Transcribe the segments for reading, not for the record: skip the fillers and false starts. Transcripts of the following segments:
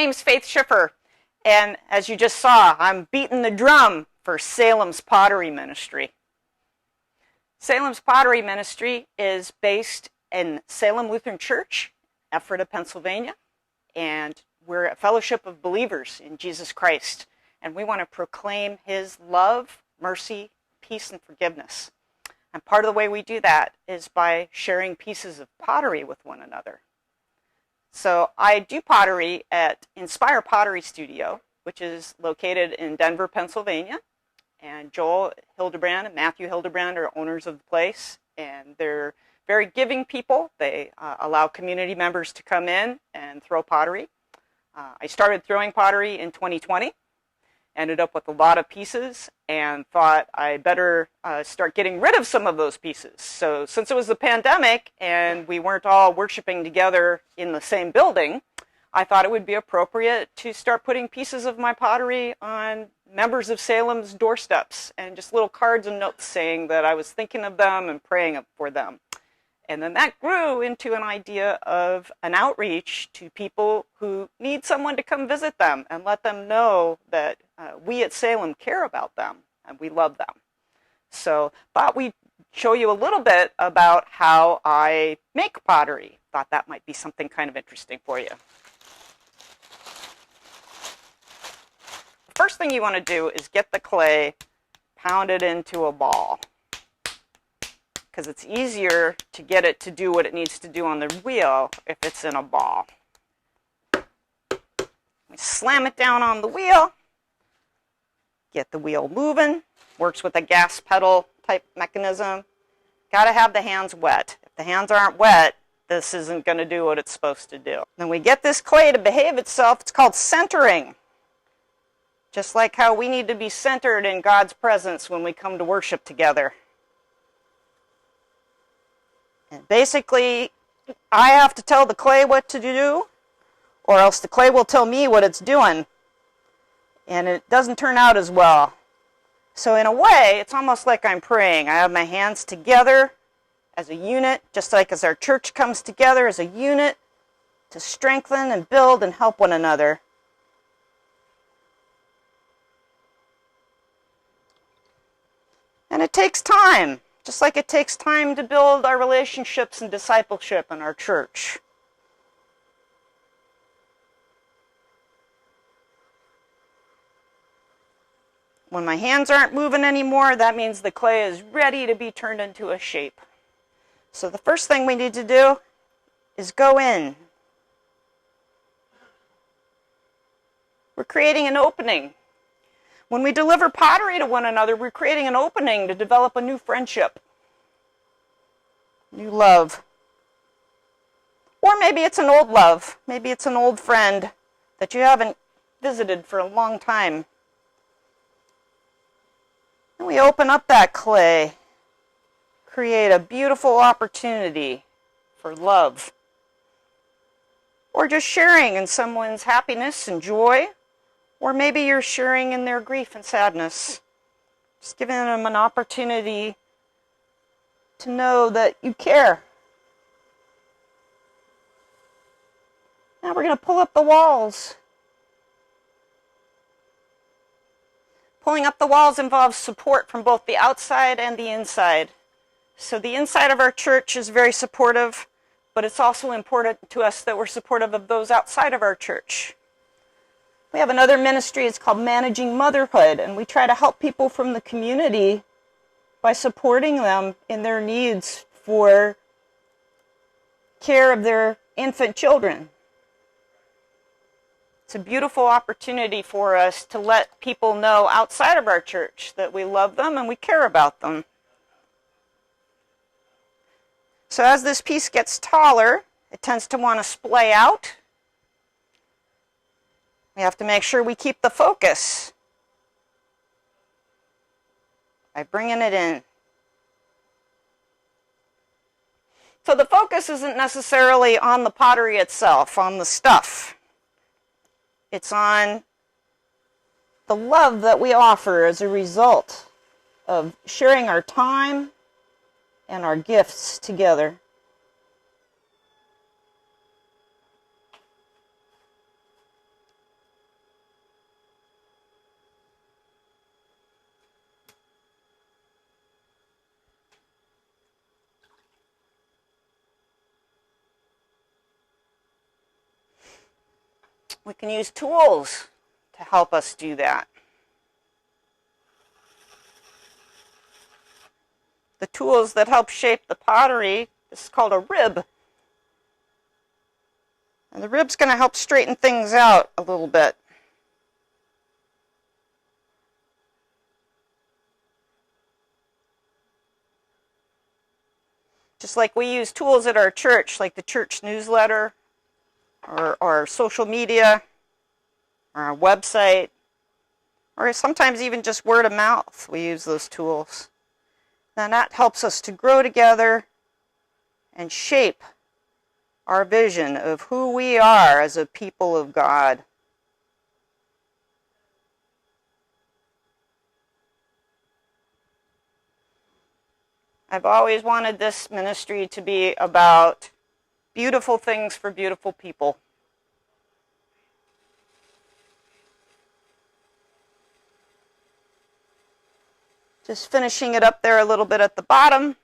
name's Faith Schiffer, and as you just saw, I'm beating the drum for Salem's Pottery Ministry. Salem's Pottery Ministry is based in Salem Lutheran Church, Ephrata, Pennsylvania, and we're a fellowship of believers in Jesus Christ, and we want to proclaim His love, mercy, peace, and forgiveness. And part of the way we do that is by sharing pieces of pottery with one another. So I do pottery at Inspire Pottery Studio, which is located in Denver, Pennsylvania. And Joel Hildebrand and Matthew Hildebrand are owners of the place. And they're very giving people. They allow community members to come in and throw pottery. I started throwing pottery in 2020. Ended up with a lot of pieces and thought I better start getting rid of some of those pieces. So since it was the pandemic and we weren't all worshiping together in the same building, I thought it would be appropriate to start putting pieces of my pottery on members of Salem's doorsteps and just little cards and notes saying that I was thinking of them and praying for them. And then that grew into an idea of an outreach to people who need someone to come visit them and let them know that we at Salem care about them and we love them. So thought we'd show you a little bit about how I make pottery. Thought that might be something kind of interesting for you. The first thing you want to do is get the clay pounded into a ball, because it's easier to get it to do what it needs to do on the wheel if it's in a ball. We slam it down on the wheel, get the wheel moving. Works with a gas pedal type mechanism. Got to have the hands wet. If the hands aren't wet, this isn't going to do what it's supposed to do. Then we get this clay to behave itself. It's called centering. Just like how we need to be centered in God's presence when we come to worship together. And basically, I have to tell the clay what to do, or else the clay will tell me what it's doing. And it doesn't turn out as well. So in a way, it's almost like I'm praying. I have my hands together as a unit, just like as our church comes together as a unit to strengthen and build and help one another. And it takes time. Just like it takes time to build our relationships and discipleship in our church. When my hands aren't moving anymore, that means the clay is ready to be turned into a shape. So the first thing we need to do is go in. We're creating an opening. When we deliver pottery to one another, we're creating an opening to develop a new friendship, new love. Or maybe it's an old love. Maybe it's an old friend that you haven't visited for a long time. And we open up that clay, create a beautiful opportunity for love. Or just sharing in someone's happiness and joy. Or maybe you're sharing in their grief and sadness. Just giving them an opportunity to know that you care. Now we're going to pull up the walls. Pulling up the walls involves support from both the outside and the inside. So the inside of our church is very supportive, but it's also important to us that we're supportive of those outside of our church. We have another ministry, it's called Managing Motherhood, and we try to help people from the community by supporting them in their needs for care of their infant children. It's a beautiful opportunity for us to let people know outside of our church that we love them and we care about them. So as this piece gets taller, it tends to want to splay out. We have to make sure we keep the focus by bringing it in. So the focus isn't necessarily on the pottery itself, on the stuff. It's on the love that we offer as a result of sharing our time and our gifts together. We can use tools to help us do that. The tools that help shape the pottery, this is called a rib. And the rib's going to help straighten things out a little bit. Just like we use tools at our church, like the church newsletter, or social media, or our website, or sometimes even just word of mouth, we use those tools. And that helps us to grow together and shape our vision of who we are as a people of God. I've always wanted this ministry to be about beautiful things for beautiful people. Just finishing it up there a little bit at the bottom.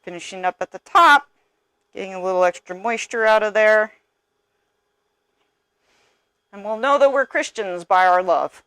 Finishing up at the top, getting a little extra moisture out of there. And we'll know that we're Christians by our love.